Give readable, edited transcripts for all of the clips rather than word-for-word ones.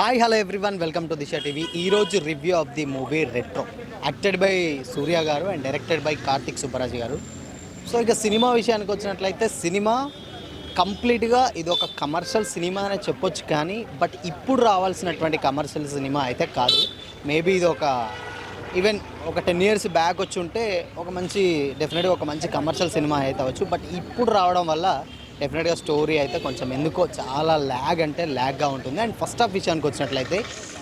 Hi hello everyone, welcome to Disha TV. ఈరోజు review of the movie Retro, acted by Suriya garu and directed by Karthik Subbaraj garu. So ఇక cinema విషయానికి వచ్చినట్లయితే cinema కంప్లీట్గా ఇది ఒక కమర్షియల్ సినిమా అనే చెప్పొచ్చు, కానీ బట్ ఇప్పుడు రావాల్సినటువంటి కమర్షియల్ సినిమా అయితే కాదు. మేబీ ఇది ఈవెన్ ఒక 10 years బ్యాక్ వచ్చి ఉంటే డెఫినెట్గా ఒక మంచి కమర్షియల్ సినిమా అయితే అవ్వచ్చు. బట్ ఇప్పుడు రావడం వల్ల డెఫినెట్గా స్టోరీ అయితే కొంచెం ఎందుకో చాలా ల్యాగ్గా ఉంటుంది. అండ్ ఫస్ట్ హాఫ్ విషయానికి వచ్చినట్లయితే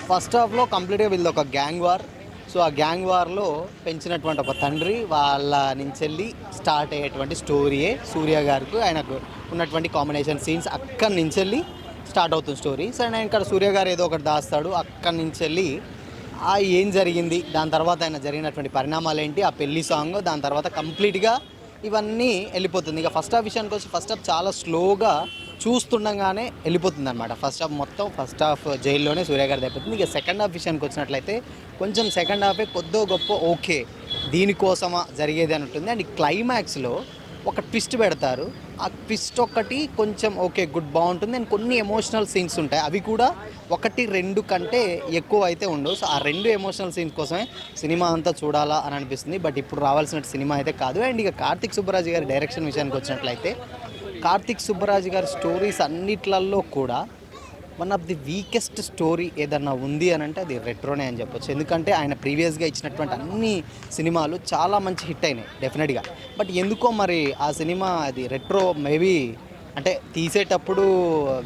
ఫస్ట్ హాఫ్లో కంప్లీట్గా వీళ్ళు ఒక గ్యాంగ్ వార్. సో ఆ గ్యాంగ్ వార్లో పెంచినటువంటి ఒక తండ్రి వాళ్ళ నుంచి స్టార్ట్ అయ్యేటువంటి స్టోరీయే సూర్య గారికి ఆయనకు ఉన్నటువంటి కాంబినేషన్ సీన్స్. అక్కడి నుంచి స్టార్ట్ అవుతుంది స్టోరీ. సో ఆయన ఇక్కడ సూర్య గారు ఏదో ఒకటి దాస్తాడు. అక్కడి నుంచి ఏం జరిగింది, దాని తర్వాత ఆయన జరిగినటువంటి పరిణామాలు ఏంటి, ఆ పెళ్లి సాంగ్, దాని తర్వాత కంప్లీట్గా ఇవన్నీ వెళ్ళిపోతుంది. ఇక ఫస్ట్ హాఫ్ విషయానికి వచ్చి ఫస్ట్ హాఫ్ చాలా స్లోగా చూస్తుండగానే వెళ్ళిపోతుంది అనమాట. ఫస్ట్ హాఫ్ జైల్లోనే సూర్య గారి అయిపోతుంది. ఇక సెకండ్ హాఫ్ విషయానికి వచ్చినట్లయితే కొంచెం సెకండ్ హాఫే కొద్దో గొప్ప ఓకే, దీనికోసమా జరిగేది అని ఉంటుంది. అండ్ క్లైమాక్స్లో ఒక ట్విస్ట్ పెడతారు. ఆ ట్విస్ట్ ఒక్కటి కొంచెం ఓకే గుడ్ బాగుంటుంది. అండ్ కొన్ని ఎమోషనల్ సీన్స్ ఉంటాయి, అవి కూడా 1-2 కంటే ఎక్కువ అయితే ఉండవు. సో ఆ 2 ఎమోషనల్ సీన్స్ కోసమే సినిమా అంతా చూడాలా అని అనిపిస్తుంది. బట్ ఇప్పుడు రావాల్సిన సినిమా అయితే కాదు. అండ్ ఇక కార్తిక్ సుబ్బరాజు గారి డైరెక్షన్ విషయానికి వచ్చినట్లయితే కార్తిక్ సుబ్బరాజు గారి స్టోరీస్ అన్నిట్లలో కూడా one of the weakest story ఏదన్నా ఉంది అని అంటే అది రెట్రోనే అని చెప్పొచ్చు. ఎందుకంటే ఆయన ప్రీవియస్గా ఇచ్చినటువంటి అన్ని సినిమాలు చాలా మంచి హిట్ అయినాయి డెఫినెట్గా. బట్ ఎందుకో మరి ఆ సినిమా అది రెట్రో మేబీ అంటే తీసేటప్పుడు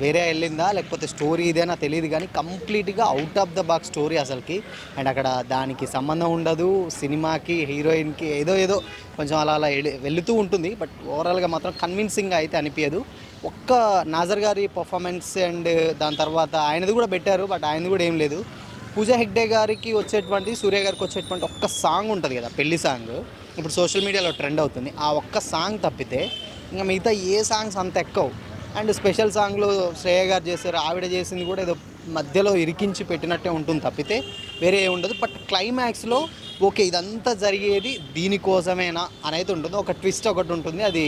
వేరే వెళ్ళిందా లేకపోతే స్టోరీ ఇదేనా తెలియదు, కానీ కంప్లీట్గా out of the box story అసలుకి. అండ్ అక్కడ దానికి సంబంధం ఉండదు, సినిమాకి హీరోయిన్కి ఏదో కొంచెం అలా వెళుతూ ఉంటుంది. బట్ ఓవరాల్గా మాత్రం కన్విన్సింగ్గా అయితే అనిపించదు. ఒక్క నాజర్ గారి పర్ఫార్మెన్స్ అండ్ దాని తర్వాత ఆయనది కూడా పెట్టారు, బట్ ఆయనది కూడా ఏం లేదు. పూజా హెగ్డే గారికి వచ్చేటువంటి సూర్య గారికి వచ్చేటువంటి ఒక్క సాంగ్ ఉంటుంది కదా, పెళ్లి సాంగ్, ఇప్పుడు సోషల్ మీడియాలో ట్రెండ్ అవుతుంది. ఆ ఒక్క సాంగ్ తప్పితే ఇంకా మిగతా ఏ సాంగ్స్ అంత ఎక్కువ. అండ్ స్పెషల్ సాంగ్లో శ్రేయ గారు చేశారు, ఆవిడ చేసింది కూడా ఏదో మధ్యలో ఇరికించి పెట్టినట్టే ఉంటుంది తప్పితే వేరే ఉండదు. బట్ క్లైమాక్స్లో ఓకే ఇదంతా జరిగేది దీనికోసమేనా అనేది ఉంటుంది. ఒక ట్విస్ట్ ఒకటి ఉంటుంది, అది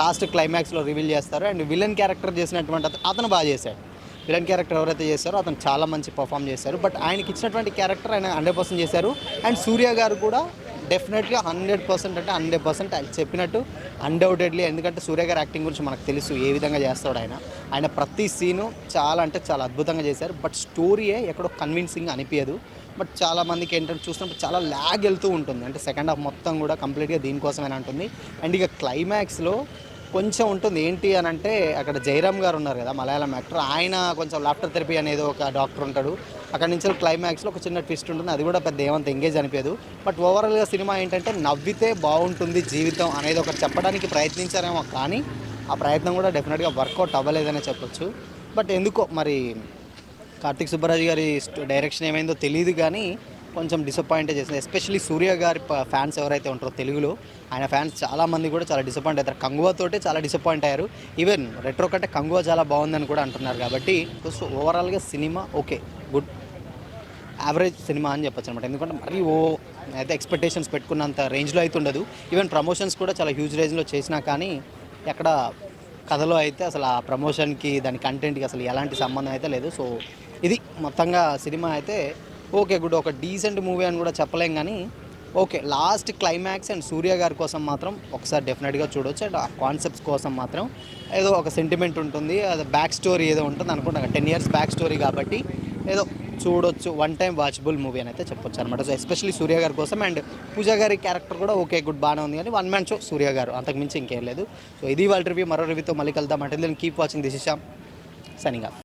లాస్ట్ క్లైమాక్స్లో రివీల్ చేస్తారు. అండ్ విలన్ క్యారెక్టర్ చేసినటువంటి అతను బాగా చేశాడు. విలన్ క్యారెక్టర్ ఎవరైతే చేశారో అతను చాలా మంచి పర్ఫామ్ చేశారు. బట్ ఆయనకి ఇచ్చినటువంటి క్యారెక్టర్ ఆయన 100% చేశారు. అండ్ సూర్య గారు కూడా డెఫినెట్గా 100% అంటే 100% ఆయన చెప్పినట్టు అన్డౌటెడ్లీ. ఎందుకంటే సూర్య గారి యాక్టింగ్ గురించి మనకు తెలుసు ఏ విధంగా చేస్తాడు ఆయన ప్రతి సీను చాలా అంటే చాలా అద్భుతంగా చేశారు. బట్ స్టోరీయే ఎక్కడో కన్విన్సింగ్ అనిపించదు. బట్ చాలామందికి ఏంటంటే చూసినప్పుడు చాలా ల్యాగ్ వెళ్తూ ఉంటుంది. అంటే సెకండ్ హాఫ్ మొత్తం కూడా కంప్లీట్గా దీనికోసమేనా ఉంటుంది. అండ్ ఇక క్లైమాక్స్లో కొంచెం ఉంటుంది ఏంటి అని అంటే అక్కడ జయరామ్ గారు ఉన్నారు కదా, మలయాళం యాక్టర్, ఆయన కొంచెం లాఫ్టర్ థెరపీ అనేది ఒక డాక్టర్ ఉంటాడు. అక్కడ నుంచి క్లైమాక్స్లో ఒక చిన్న ట్విస్ట్ ఉంటుంది, అది కూడా పెద్ద ఏమంత ఎంగేజ్ అనిపించదు. బట్ ఓవరాల్గా సినిమా ఏంటంటే నవ్వితే బాగుంటుంది జీవితం అనేది ఒకటి చెప్పడానికి ప్రయత్నించారేమో, కానీ ఆ ప్రయత్నం కూడా డెఫినెట్గా వర్కౌట్ అవ్వలేదనే చెప్పొచ్చు. బట్ ఎందుకో మరి కార్తిక్ సుబ్బరాజు గారి డైరెక్షన్ ఏమైందో తెలియదు, కానీ కొంచెం డిసప్పాయింట్ చేసింది. ఎస్పెషల్లీ సూర్య గారి ఫ్యాన్స్ ఎవరైతే ఉంటారో తెలుగులో, ఆయన ఫ్యాన్స్ చాలామంది కూడా చాలా డిసప్పాయింట్ అవుతారు. కంగువాతోటే చాలా డిసప్పాయింట్ అయ్యారు. ఈవెన్ రెట్రో కంటే కంగువా చాలా బాగుందని కూడా అంటున్నారు. కాబట్టి సో ఓవరాల్గా cinema okay good average cinema అని చెప్పొచ్చు అనమాట. ఎందుకంటే మరీ అయితే ఎక్స్పెక్టేషన్స్ పెట్టుకున్నంత రేంజ్లో అయితే ఉండదు. ఈవెన్ ప్రమోషన్స్ కూడా చాలా హ్యూజ్ రేంజ్లో చేసినా కానీ ఎక్కడ కథలో అయితే అసలు ఆ ప్రమోషన్కి దాని కంటెంట్కి అసలు ఎలాంటి సంబంధం అయితే లేదు. సో ఇది మొత్తంగా సినిమా అయితే ఓకే గుడ్, ఒక డీసెంట్ మూవీ అని కూడా చెప్పలేం, కానీ ఓకే లాస్ట్ క్లైమాక్స్ అండ్ సూర్య గారి కోసం మాత్రం ఒకసారి డెఫినెట్గా చూడవచ్చు. అండ్ ఆ కాన్సెప్ట్స్ కోసం మాత్రం ఏదో ఒక సెంటిమెంట్ ఉంటుంది, అది బ్యాక్ స్టోరీ ఏదో ఉంటుంది అనుకుంటా. 10 years బ్యాక్ స్టోరీ కాబట్టి ఏదో చూడొచ్చు, వన్ టైం వాచబుల్ మూవీ అని అయితే చెప్పొచ్చు అనమాట. సో ఎస్పెషల్లీ సూర్య గారి కోసం. అండ్ పూజా గారి క్యారెక్టర్ కూడా ఓకే గుడ్ బాగానే ఉంది, కానీ వన్ మ్యాన్ షో సూర్య గారు, అంతకుమించి ఇంకేం లేదు. సో ఇది వాళ్ళ రివ్యూ. మరో రివ్యూతో మళ్ళీ కలుద్దాం. అంటే keep watching this is Shyam signing off.